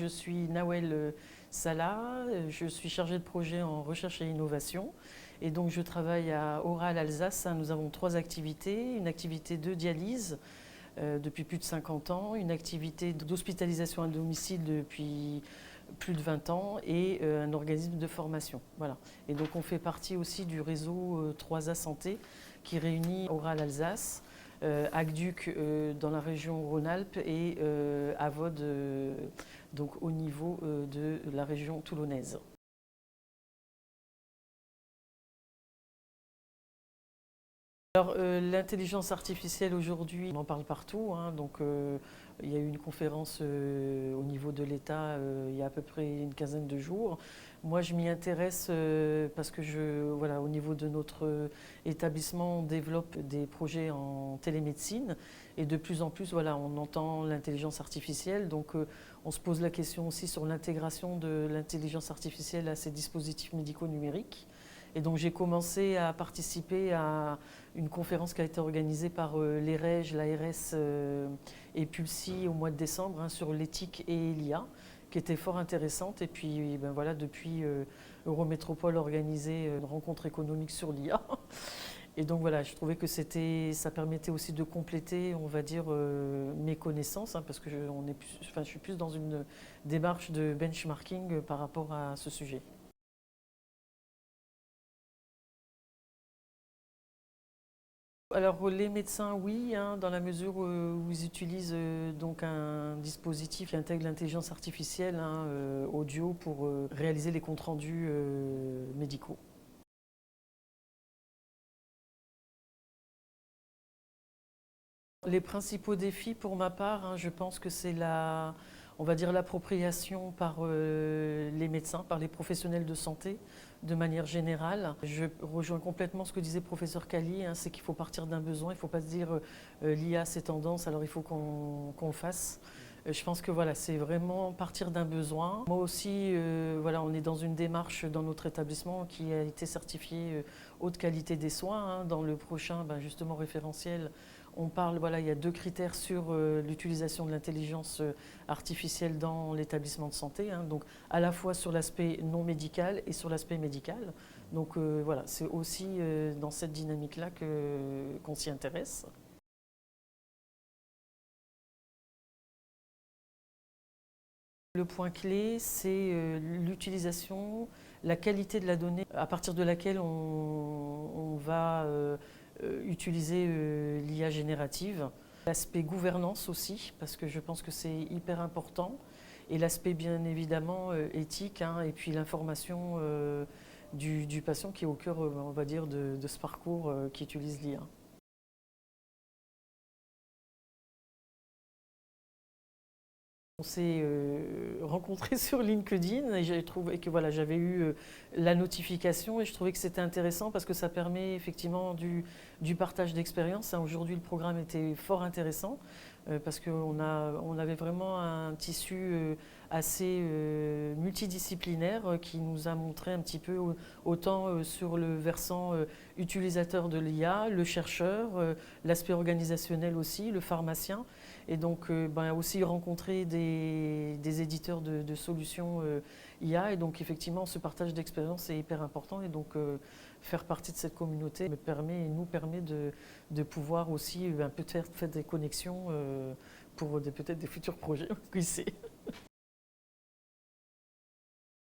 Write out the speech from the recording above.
je suis Nawel Salah, je suis chargée de projet en recherche et innovation. Et donc je travaille à Oral Alsace. Nous avons 3 activités. Une activité de dialyse depuis plus de 50 ans, une activité d'hospitalisation à domicile depuis plus de 20 ans et un organisme de formation. Voilà. Et donc on fait partie aussi du réseau 3A Santé qui réunit Oral Alsace, Aqueduc dans la région Rhône-Alpes et AVOD donc au niveau de la région toulonnaise. Alors, l'intelligence artificielle aujourd'hui, on en parle partout, hein, donc il y a eu une conférence au niveau de l'État il y a à peu près une quinzaine de jours. Moi, je m'y intéresse parce que voilà, au niveau de notre établissement, on développe des projets en télémédecine et de plus en plus, voilà, on entend l'intelligence artificielle, donc on se pose la question aussi sur l'intégration de l'intelligence artificielle à ces dispositifs médicaux numériques. Et donc j'ai commencé à participer à une conférence qui a été organisée par l'EREG, l'ARS et Pulsi au mois de décembre hein, sur l'éthique et l'IA, qui était fort intéressante. Et puis ben voilà, depuis Eurométropole organisait une rencontre économique sur l'IA. Et donc voilà, je trouvais que ça permettait aussi de compléter, on va dire, mes connaissances, hein, parce que je suis plus dans une démarche de benchmarking par rapport à ce sujet. Alors les médecins, oui, hein, dans la mesure où ils utilisent donc un dispositif qui intègre l'intelligence artificielle hein, audio pour réaliser les comptes rendus médicaux. Les principaux défis pour ma part, hein, je pense que c'est on va dire l'appropriation par les médecins, par les professionnels de santé de manière générale. Je rejoins complètement ce que disait le professeur Cali, hein, c'est qu'il faut partir d'un besoin, il ne faut pas se dire l'IA c'est tendance, alors il faut qu'on le fasse. Je pense que voilà, c'est vraiment partir d'un besoin. Moi aussi, voilà, on est dans une démarche dans notre établissement qui a été certifié haute qualité des soins. Hein. Dans le prochain, ben, justement, référentiel, on parle, voilà, il y a 2 critères sur l'utilisation de l'intelligence artificielle dans l'établissement de santé, hein, donc à la fois sur l'aspect non médical et sur l'aspect médical. Donc voilà, c'est aussi dans cette dynamique-là qu'on s'y intéresse. Le point clé, c'est l'utilisation, la qualité de la donnée à partir de laquelle on va utiliser l'IA générative. L'aspect gouvernance aussi, parce que je pense que c'est hyper important. Et l'aspect bien évidemment éthique, hein, et puis l'information du patient qui est au cœur, on va dire, de ce parcours qui utilise l'IA. On s'est rencontrés sur LinkedIn et j'ai trouvé que voilà, j'avais eu la notification et je trouvais que c'était intéressant parce que ça permet effectivement du partage d'expérience. Hein. Aujourd'hui, le programme était fort intéressant parce qu'on avait vraiment un tissu assez multidisciplinaire qui nous a montré un petit peu autant sur le versant utilisateur de l'IA, le chercheur, l'aspect organisationnel aussi, le pharmacien. Et donc ben, aussi rencontrer des éditeurs de solutions IA. Et donc effectivement, ce partage d'expérience est hyper important. Et donc faire partie de cette communauté nous permet de pouvoir aussi peut-être faire des connexions pour peut-être des futurs projets. Qui sait.